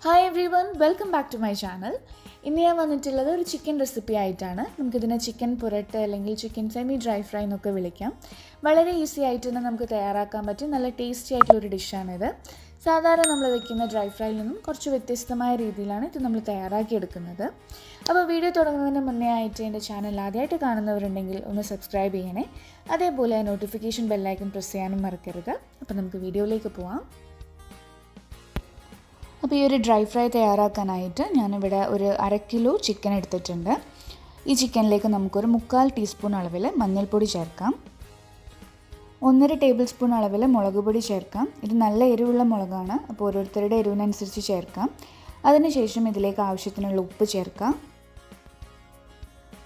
Hi everyone, welcome back to my channel. ഇന്ന് ഞാൻ വന്നിട്ടുള്ളത് ഒരു ചിക്കൻ റെസിപ്പി ആയിട്ടാണ്. നമുക്കിതിനെ ചിക്കൻ പുരട്ട് അല്ലെങ്കിൽ ചിക്കൻ സെമി ഡ്രൈ ഫ്രൈ എന്നൊക്കെ വിളിക്കാം. വളരെ ഈസി ആയിട്ട് തന്നെ നമുക്ക് തയ്യാറാക്കാൻ പറ്റിയ നല്ല ടേസ്റ്റി ആയിട്ടുള്ളൊരു ഡിഷാണിത്. സാധാരണ നമ്മൾ വെക്കുന്ന ഡ്രൈ ഫ്രൈയിൽ നിന്നും കുറച്ച് വ്യത്യസ്തമായ രീതിയിലാണ് ഇത് നമ്മൾ തയ്യാറാക്കിയെടുക്കുന്നത്. അപ്പോൾ വീഡിയോ തുടങ്ങുന്നതിന് മുന്നേ ആയിട്ട് എൻ്റെ ചാനൽ ആദ്യമായിട്ട് കാണുന്നവരുണ്ടെങ്കിൽ ഒന്ന് സബ്സ്ക്രൈബ് ചെയ്യണേ. അതേപോലെ നോട്ടിഫിക്കേഷൻ ബെല്ലൈക്കൺ പ്രസ് ചെയ്യാനും മറക്കരുത്. അപ്പോൾ നമുക്ക് വീഡിയോയിലേക്ക് പോവാം. അപ്പോൾ ഈ ഒരു ഡ്രൈ ഫ്രൈ തയ്യാറാക്കാനായിട്ട് ഞാനിവിടെ ഒരു 1/2 കിലോ ചിക്കൻ എടുത്തിട്ടുണ്ട്. ഈ ചിക്കനിലേക്ക് നമുക്കൊരു 3/4 ടീസ്പൂൺ അളവിൽ മഞ്ഞൾപ്പൊടി ചേർക്കാം. 1.5 ടേബിൾ സ്പൂൺ അളവിൽ മുളക് പൊടി ചേർക്കാം. ഇത് നല്ല എരിവുള്ള മുളകാണ്, അപ്പോൾ ഓരോരുത്തരുടെ എരിവിനനുസരിച്ച് ചേർക്കാം. അതിനുശേഷം ഇതിലേക്ക് ആവശ്യത്തിനുള്ള ഉപ്പ് ചേർക്കാം.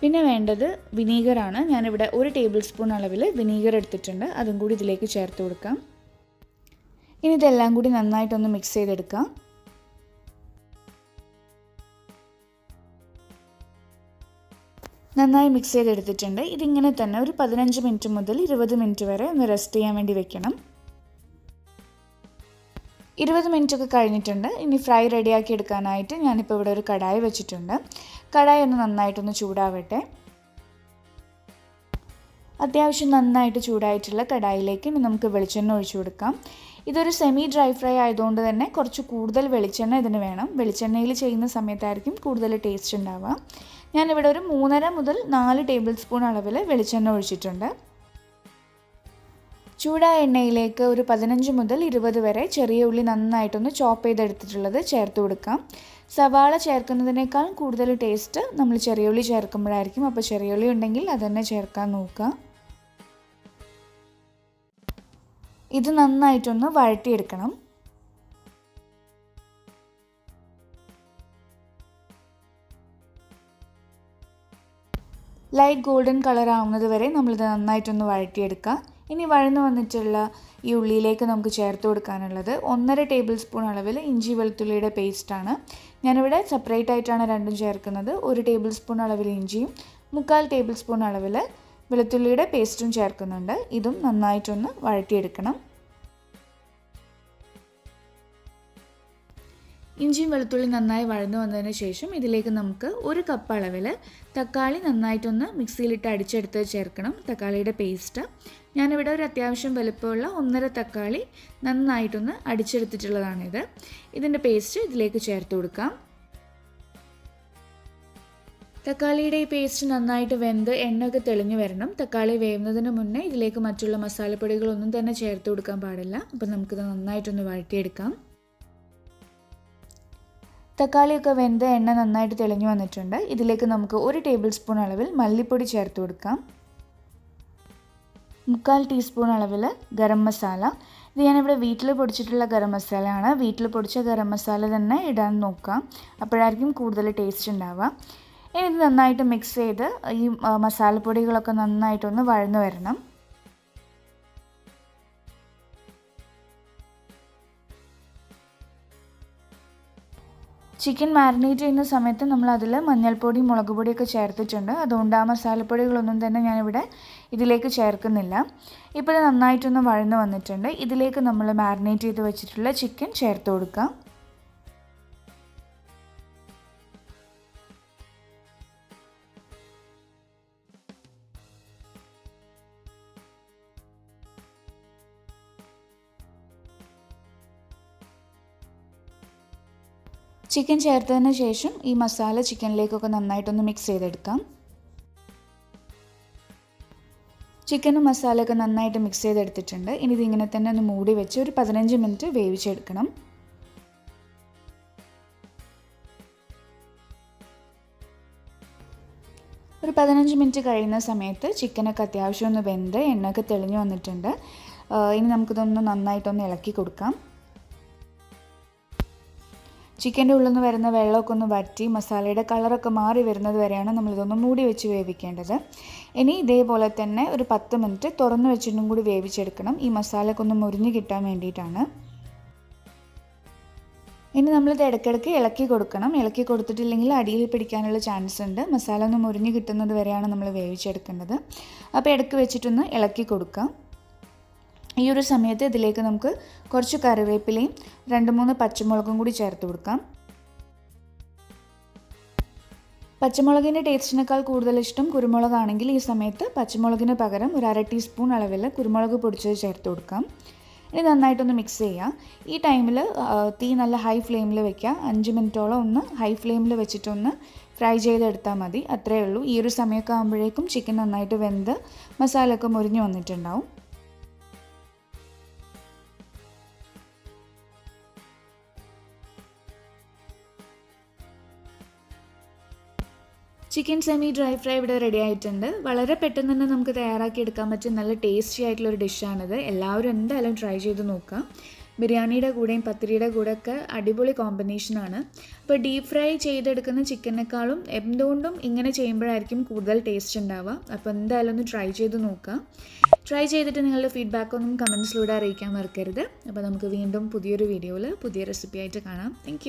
പിന്നെ വേണ്ടത് വിനീഗറാണ്. ഞാനിവിടെ 1 ടേബിൾ സ്പൂൺ അളവിൽ വിനീഗർ എടുത്തിട്ടുണ്ട്. അതും കൂടി ഇതിലേക്ക് ചേർത്ത് കൊടുക്കാം. ഇനി ഇതെല്ലാം കൂടി നന്നായിട്ടൊന്ന് മിക്സ് ചെയ്തെടുക്കാം. നന്നായി മിക്സ് ചെയ്തെടുത്തിട്ടുണ്ട്. ഇതിങ്ങനെ തന്നെ ഒരു 15 മിനിറ്റ് മുതൽ 20 മിനിറ്റ് വരെ ഒന്ന് റെസ്റ്റ് ചെയ്യാൻ വേണ്ടി വെക്കണം. 20 മിനിറ്റ് ഒക്കെ കഴിഞ്ഞിട്ടുണ്ട്. ഇനി ഫ്രൈ റെഡിയാക്കി എടുക്കാനായിട്ട് ഞാനിപ്പോൾ ഇവിടെ ഒരു കടായി വെച്ചിട്ടുണ്ട്. കടായി ഒന്ന് നന്നായിട്ടൊന്ന് ചൂടാവട്ടെ. അത്യാവശ്യം നന്നായിട്ട് ചൂടായിട്ടുള്ള കടായിലേക്ക് ഇനി നമുക്ക് വെളിച്ചെണ്ണ ഒഴിച്ചു കൊടുക്കാം. ഇതൊരു സെമി ഡ്രൈ ഫ്രൈ ആയതുകൊണ്ട് തന്നെ കുറച്ച് കൂടുതൽ വെളിച്ചെണ്ണ ഇതിന് വേണം. വെളിച്ചെണ്ണയിൽ ചെയ്യുന്ന സമയത്തായിരിക്കും കൂടുതൽ ടേസ്റ്റ് ഉണ്ടാവുക. ഞാനിവിടെ ഒരു 3.5 മുതൽ 4 ടേബിൾ സ്പൂൺ അളവിൽ വെളിച്ചെണ്ണ ഒഴിച്ചിട്ടുണ്ട്. ചൂടായ എണ്ണയിലേക്ക് ഒരു 15 മുതൽ 20 വരെ ചെറിയ ഉള്ളി നന്നായിട്ടൊന്ന് ചോപ്പ് ചെയ്തെടുത്തിട്ടുള്ളത് ചേർത്ത് കൊടുക്കാം. സവാള ചേർക്കുന്നതിനേക്കാൾ കൂടുതൽ ടേസ്റ്റ് നമ്മൾ ചെറിയ ഉള്ളി ചേർക്കുമ്പോഴായിരിക്കും. അപ്പോൾ ചെറിയ ഉള്ളി ഉണ്ടെങ്കിൽ അതന്നെ ചേർക്കാൻ നോക്കുക. ഇത് നന്നായിട്ടൊന്ന് വഴറ്റിയെടുക്കണം. ലൈറ്റ് ഗോൾഡൻ കളർ ആവുന്നത് വരെ നമ്മളിത് നന്നായിട്ടൊന്ന് വഴറ്റിയെടുക്കുക. ഇനി വഴന്നു വന്നിട്ടുള്ള ഈ ഉള്ളിയിലേക്ക് നമുക്ക് ചേർത്ത് കൊടുക്കാനുള്ളത് 1.5 ടേബിൾ സ്പൂൺ അളവിൽ ഇഞ്ചി വെളുത്തുള്ളിയുടെ പേസ്റ്റാണ്. ഞാനിവിടെ സെപ്പറേറ്റ് ആയിട്ടാണ് രണ്ടും ചേർക്കുന്നത്. 1 ടേബിൾ സ്പൂൺ അളവിൽ ഇഞ്ചിയും 3/4 ടേബിൾ സ്പൂൺ അളവിൽ വെളുത്തുള്ളിയുടെ പേസ്റ്റും ചേർക്കുന്നുണ്ട്. ഇതും നന്നായിട്ടൊന്ന് വഴറ്റിയെടുക്കണം. ഇഞ്ചിയും വെളുത്തുള്ളി നന്നായി വഴന്നു വന്നതിന് ശേഷം ഇതിലേക്ക് നമുക്ക് 1 കപ്പ് അളവിൽ തക്കാളി നന്നായിട്ടൊന്ന് മിക്സിയിലിട്ട് അടിച്ചെടുത്ത് ചേർക്കണം. തക്കാളിയുടെ പേസ്റ്റ് ഞാനിവിടെ ഒരു അത്യാവശ്യം വലുപ്പമുള്ള 1.5 തക്കാളി നന്നായിട്ടൊന്ന് അടിച്ചെടുത്തിട്ടുള്ളതാണിത്. ഇതിൻ്റെ പേസ്റ്റ് ഇതിലേക്ക് ചേർത്ത് കൊടുക്കാം. തക്കാളിയുടെ ഈ പേസ്റ്റ് നന്നായിട്ട് വെന്ത് എണ്ണയൊക്കെ തെളിഞ്ഞു വരണം. തക്കാളി വേവുന്നതിന് മുന്നേ ഇതിലേക്ക് മറ്റുള്ള മസാലപ്പൊടികളൊന്നും തന്നെ ചേർത്ത് കൊടുക്കാൻ പാടില്ല. അപ്പം നമുക്കിത് നന്നായിട്ടൊന്ന് വഴറ്റിയെടുക്കാം. തക്കാളിയൊക്കെ വെന്ത് എണ്ണ നന്നായിട്ട് തെളിഞ്ഞു വന്നിട്ടുണ്ട്. ഇതിലേക്ക് നമുക്ക് 1 ടേബിൾ സ്പൂൺ അളവിൽ മല്ലിപ്പൊടി ചേർത്ത് കൊടുക്കാം. 3/4 ടീസ്പൂൺ അളവിൽ ഗരം മസാല. ഇത് ഞാനിവിടെ വീട്ടിൽ പൊടിച്ചിട്ടുള്ള ഗരം മസാലയാണ്. വീട്ടിൽ പൊടിച്ച ഗരം മസാല തന്നെ ഇടാൻ നോക്കാം, അപ്പോഴായിരിക്കും കൂടുതൽ ടേസ്റ്റ് ഉണ്ടാവുക. ഇനി ഇത് നന്നായിട്ട് മിക്സ് ചെയ്ത് ഈ മസാലപ്പൊടികളൊക്കെ നന്നായിട്ടൊന്ന് വഴന്നു വരണം. ചിക്കൻ മാരിനേറ്റ് ചെയ്യുന്ന സമയത്ത് നമ്മൾ അതിൽ മഞ്ഞൾപ്പൊടി മുളക് പൊടിയൊക്കെ ചേർത്തിട്ടുണ്ട്. അതുകൊണ്ട് ആ മസാലപ്പൊടികളൊന്നും തന്നെ ഞാനിവിടെ ഇതിലേക്ക് ചേർക്കുന്നില്ല. ഇപ്പോൾ ഇത് നന്നായിട്ടൊന്ന് വഴന്നു വന്നിട്ടുണ്ട്. ഇതിലേക്ക് നമ്മൾ മാരിനേറ്റ് ചെയ്ത് വെച്ചിട്ടുള്ള ചിക്കൻ ചേർത്ത് കൊടുക്കാം. ചിക്കൻ ചേർത്തതിന് ശേഷം ഈ മസാല ചിക്കനിലേക്കൊക്കെ നന്നായിട്ടൊന്ന് മിക്സ് ചെയ്തെടുക്കാം. ചിക്കനും മസാലയൊക്കെ നന്നായിട്ട് മിക്സ് ചെയ്തെടുത്തിട്ടുണ്ട്. ഇനി ഇതിങ്ങനെ തന്നെ ഒന്ന് മൂടി വെച്ച് ഒരു 15 മിനിറ്റ് വേവിച്ചെടുക്കണം. ഒരു 15 മിനിറ്റ് കഴിയുന്ന സമയത്ത് ചിക്കനൊക്കെ അത്യാവശ്യം ഒന്ന് വെന്ത് എണ്ണയൊക്കെ തെളിഞ്ഞു വന്നിട്ടുണ്ട്. ഇനി നമുക്കിതൊന്ന് നന്നായിട്ടൊന്ന് ഇളക്കി കൊടുക്കാം. ചിക്കൻ്റെ ഉള്ളിൽ നിന്ന് വരുന്ന വെള്ളമൊക്കെ ഒന്ന് വറ്റി മസാലയുടെ കളറൊക്കെ മാറി വരുന്നത് വരെയാണ് നമ്മളിതൊന്ന് മൂടി വെച്ച് വേവിക്കേണ്ടത്. ഇനി ഇതേപോലെ തന്നെ ഒരു 10 മിനിറ്റ് തുറന്നു വെച്ചിട്ടും കൂടി വേവിച്ചെടുക്കണം. ഈ മസാലയൊക്കെ ഒന്ന് മുരിഞ്ഞ് കിട്ടാൻ വേണ്ടിയിട്ടാണ്. ഇനി നമ്മളിത് ഇടയ്ക്കിടയ്ക്ക് ഇളക്കി കൊടുക്കണം. ഇളക്കി കൊടുത്തിട്ടില്ലെങ്കിൽ അടിയിൽ പിടിക്കാനുള്ള ചാൻസ് ഉണ്ട്. മസാല ഒന്ന് മുരിഞ്ഞ് കിട്ടുന്നത് വരെയാണ് നമ്മൾ വേവിച്ചെടുക്കേണ്ടത്. അപ്പോൾ ഇടയ്ക്ക് വെച്ചിട്ടൊന്ന് ഇളക്കി കൊടുക്കാം. ഈ ഒരു സമയത്ത് ഇതിലേക്ക് നമുക്ക് കുറച്ച് കറിവേപ്പിലയും 2-3 പച്ചമുളകും കൂടി ചേർത്ത് കൊടുക്കാം. പച്ചമുളകിൻ്റെ ടേസ്റ്റിനേക്കാൾ കൂടുതൽ ഇഷ്ടം കുരുമുളകാണെങ്കിൽ ഈ സമയത്ത് പച്ചമുളകിന് പകരം ഒരു 1/2 ടീസ്പൂൺ അളവിൽ കുരുമുളക് പൊടിച്ചത് ചേർത്ത് കൊടുക്കാം. ഇനി നന്നായിട്ടൊന്ന് മിക്സ് ചെയ്യുക. ഈ ടൈമിൽ തീ നല്ല ഹൈ ഫ്ലെയിമിൽ വെക്കുക. 5 മിനിറ്റോളം ഒന്ന് ഹൈ ഫ്ലെയിമിൽ വെച്ചിട്ടൊന്ന് ഫ്രൈ ചെയ്തെടുത്താൽ മതി. അത്രയേ ഉള്ളൂ. ഈ ഒരു സമയമൊക്കെ ആകുമ്പോഴേക്കും ചിക്കൻ നന്നായിട്ട് വെന്ത് മസാലയൊക്കെ മുരിഞ്ഞ് വന്നിട്ടുണ്ടാവും. ചിക്കൻ സെമി ഡ്രൈ ഫ്രൈ ഇവിടെ റെഡി ആയിട്ടുണ്ട്. വളരെ പെട്ടെന്ന് തന്നെ നമുക്ക് തയ്യാറാക്കി എടുക്കാൻ പറ്റിയ നല്ല ടേസ്റ്റി ആയിട്ടുള്ളൊരു ഡിഷാണിത്. എല്ലാവരും എന്തായാലും ട്രൈ ചെയ്ത് നോക്കാം. ബിരിയാണിയുടെ കൂടെയും പത്തിരിയുടെ കൂടെയൊക്കെ അടിപൊളി കോമ്പിനേഷനാണ്. അപ്പോൾ ഡീപ്പ് ഫ്രൈ ചെയ്തെടുക്കുന്ന ചിക്കനേക്കാളും എന്തുകൊണ്ടും ഇങ്ങനെ ചെയ്യുമ്പോഴായിരിക്കും കൂടുതൽ ടേസ്റ്റ് ഉണ്ടാവുക. അപ്പോൾ എന്തായാലും ഒന്ന് ട്രൈ ചെയ്ത് നോക്കാം. ട്രൈ ചെയ്തിട്ട് നിങ്ങളുടെ ഫീഡ്ബാക്കൊന്നും കമൻസിലൂടെ അറിയിക്കാൻ മറക്കരുത്. അപ്പോൾ നമുക്ക് വീണ്ടും പുതിയൊരു വീഡിയോയിൽ പുതിയ റെസിപ്പി ആയിട്ട് കാണാം. താങ്ക്